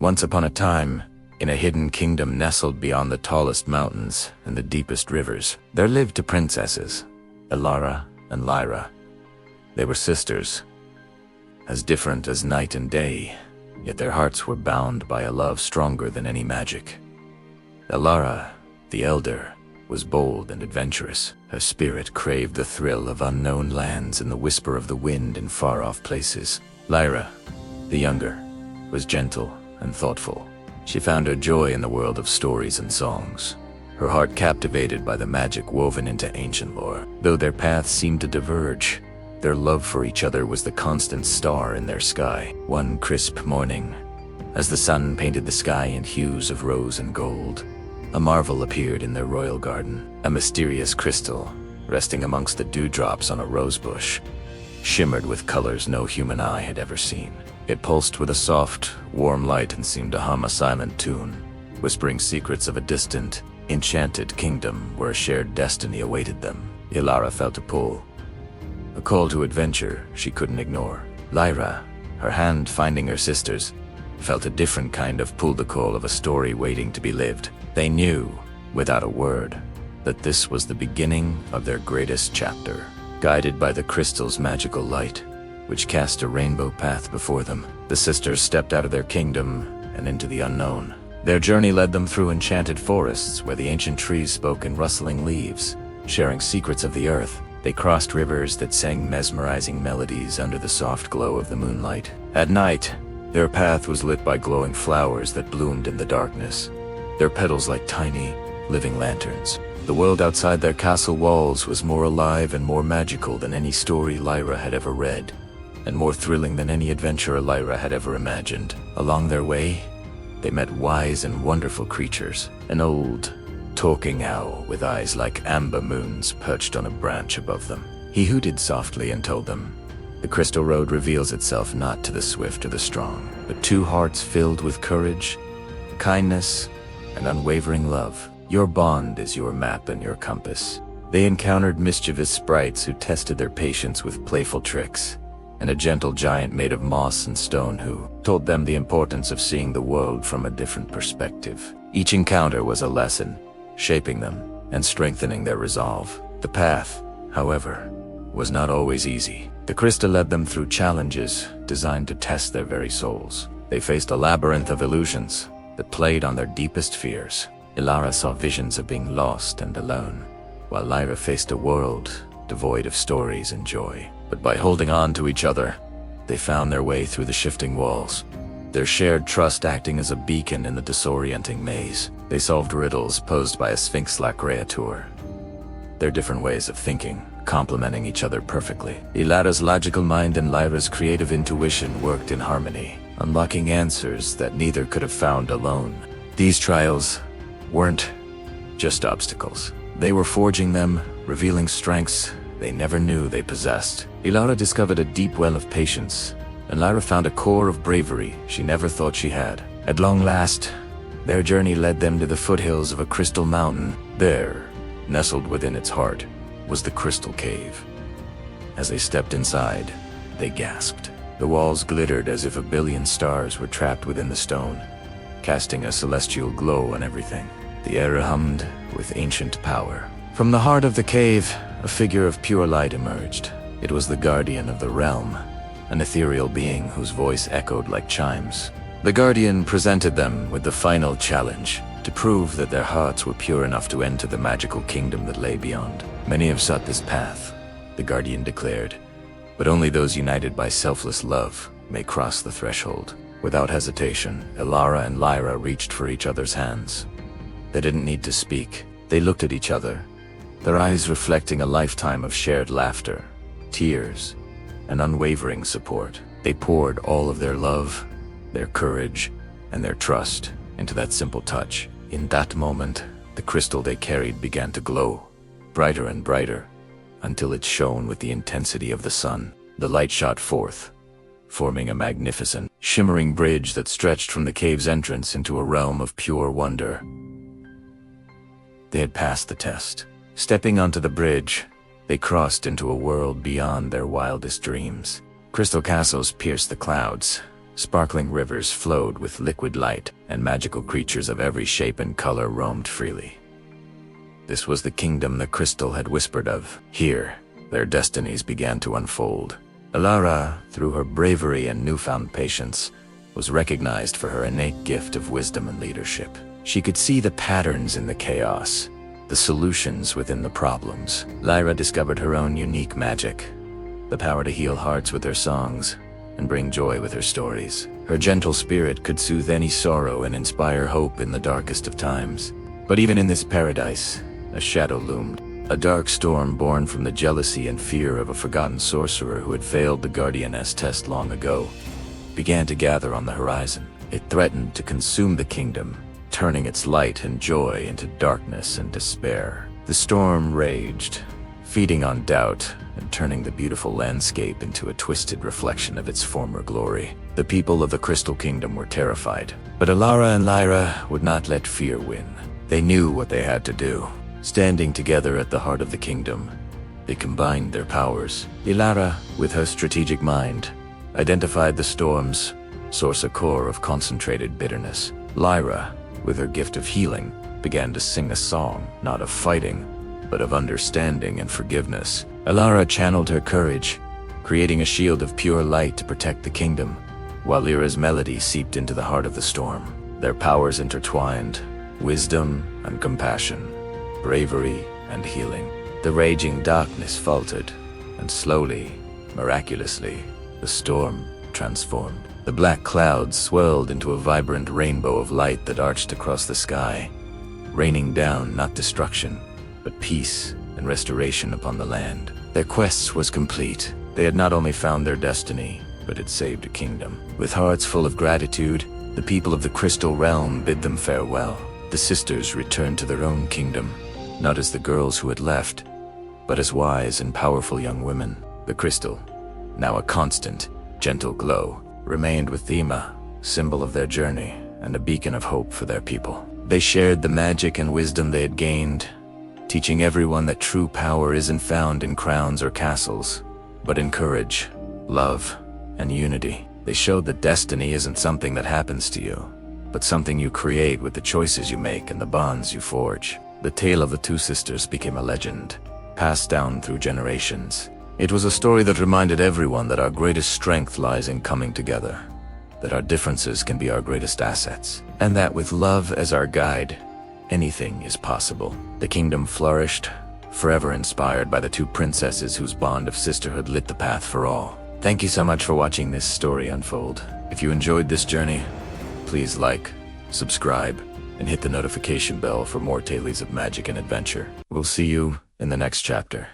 Once upon a time, in a hidden kingdom nestled beyond the tallest mountains and the deepest rivers, there lived two princesses, Elara and Lyra. They were sisters, as different as night and day, yet their hearts were bound by a love stronger than any magic. Elara, the elder, was bold and adventurous. Her spirit craved the thrill of unknown lands and the whisper of the wind in far-off places. Lyra, the younger, was gentle and thoughtful. She found her joy in the world of stories and songs, her heart captivated by the magic woven into ancient lore. Though their paths seemed to diverge, their love for each other was the constant star in their sky. One crisp morning, as the sun painted the sky in hues of rose and gold, a marvel appeared in their royal garden. A mysterious crystal, resting amongst the dewdrops on a rosebush, shimmered with colors no human eye had ever seen. It pulsed with a soft, warm light and seemed to hum a silent tune, whispering secrets of a distant, enchanted kingdom where a shared destiny awaited them. Elara felt a pull, a call to adventure she couldn't ignore. Lyra, her hand finding her sister's, felt a different kind of pull, the call of a story waiting to be lived. They knew, without a word, that this was the beginning of their greatest chapter. Guided by the crystal's magical light, which cast a rainbow path before them, the sisters stepped out of their kingdom and into the unknown. Their journey led them through enchanted forests where the ancient trees spoke in rustling leaves, sharing secrets of the earth. They crossed rivers that sang mesmerizing melodies under the soft glow of the moonlight. At night, their path was lit by glowing flowers that bloomed in the darkness, their petals like tiny, living lanterns. The world outside their castle walls was more alive and more magical than any story Lyra had ever read, and more thrilling than any adventure Lyra had ever imagined. Along their way, they met wise and wonderful creatures. An old, talking owl with eyes like amber moons perched on a branch above them. He hooted softly and told them, "The crystal road reveals itself not to the swift or the strong, but to hearts filled with courage, kindness, and unwavering love. Your bond is your map and your compass." They encountered mischievous sprites who tested their patience with playful tricks, and a gentle giant made of moss and stone who told them the importance of seeing the world from a different perspective. Each encounter was a lesson, shaping them and strengthening their resolve. The path, however, was not always easy. The crystal led them through challenges designed to test their very souls. They faced a labyrinth of illusions that played on their deepest fears. Elara saw visions of being lost and alone, while Lyra faced a world devoid of stories and joy. But by holding on to each other, they found their way through the shifting walls, their shared trust acting as a beacon in the disorienting maze. They solved riddles posed by a sphinx-like creature, their different ways of thinking complementing each other perfectly. Elara's logical mind and Lyra's creative intuition worked in harmony, unlocking answers that neither could have found alone. These trials weren't just obstacles. They were forging them, revealing strengths they never knew they possessed. Elara discovered a deep well of patience, and Lyra found a core of bravery she never thought she had. At long last, their journey led them to the foothills of a crystal mountain. There, nestled within its heart, was the crystal cave. As they stepped inside, they gasped. The walls glittered as if a billion stars were trapped within the stone, casting a celestial glow on everything. The air hummed with ancient power. From the heart of the cave, a figure of pure light emerged. It was the guardian of the realm, an ethereal being whose voice echoed like chimes. The guardian presented them with the final challenge, to prove that their hearts were pure enough to enter the magical kingdom that lay beyond. "Many have sought this path," the guardian declared, "but only those united by selfless love may cross the threshold." Without hesitation, Elara and Lyra reached for each other's hands. They didn't need to speak. They looked at each other, their eyes reflecting a lifetime of shared laughter, tears, and unwavering support. They poured all of their love, their courage, and their trust into that simple touch. In that moment, the crystal they carried began to glow, brighter and brighter, until it shone with the intensity of the sun. The light shot forth, forming a magnificent, shimmering bridge that stretched from the cave's entrance into a realm of pure wonder. They had passed the test. Stepping onto the bridge, they crossed into a world beyond their wildest dreams. Crystal castles pierced the clouds, Sparkling rivers flowed with liquid light, and magical creatures of every shape and color roamed freely. This was the kingdom the crystal had whispered of. Here, their destinies began to unfold. Alara, through her bravery and newfound patience, was recognized for her innate gift of wisdom and leadership. She could see the patterns in the chaos, the solutions within the problems. Lyra discovered her own unique magic, the power to heal hearts with her songs and bring joy with her stories. Her gentle spirit could soothe any sorrow and inspire hope in the darkest of times. But even in this paradise, a shadow loomed. A dark storm born from the jealousy and fear of a forgotten sorcerer who had failed the Guardianess test long ago began to gather on the horizon. It threatened to consume the kingdom, turning its light and joy into darkness and despair. The storm raged, feeding on doubt and turning the beautiful landscape into a twisted reflection of its former glory. The people of the Crystal Kingdom were terrified, but Alara and Lyra would not let fear win. They knew what they had to do. Standing together at the heart of the kingdom, they combined their powers. Alara, with her strategic mind, identified the storm's source, a core of concentrated bitterness. Lyra, with her gift of healing, began to sing a song, not of fighting, but of understanding and forgiveness. Alara channeled her courage, creating a shield of pure light to protect the kingdom, while Lyra's melody seeped into the heart of the storm. Their powers intertwined, wisdom and compassion, bravery and healing. The raging darkness faltered, and slowly, miraculously, the storm transformed. The black clouds swirled into a vibrant rainbow of light that arched across the sky, raining down not destruction, but peace and restoration upon the land. Their quest was complete. They had not only found their destiny, but had saved a kingdom. With hearts full of gratitude, the people of the Crystal Realm bid them farewell. The sisters returned to their own kingdom, not as the girls who had left, but as wise and powerful young women. The crystal, now a constant, gentle glow, remained with Thema, symbol of their journey and a beacon of hope for their people. They shared the magic and wisdom they had gained, teaching everyone that true power isn't found in crowns or castles, but in courage, love, and unity. They showed that destiny isn't something that happens to you, but something you create with the choices you make and the bonds you forge. The tale of the two sisters became a legend, passed down through generations. It was a story that reminded everyone that our greatest strength lies in coming together, that our differences can be our greatest assets, and that with love as our guide, anything is possible. The kingdom flourished, forever inspired by the two princesses whose bond of sisterhood lit the path for all. Thank you so much for watching this story unfold. If you enjoyed this journey, please like, subscribe, and hit the notification bell for more tales of magic and adventure. We'll see you in the next chapter.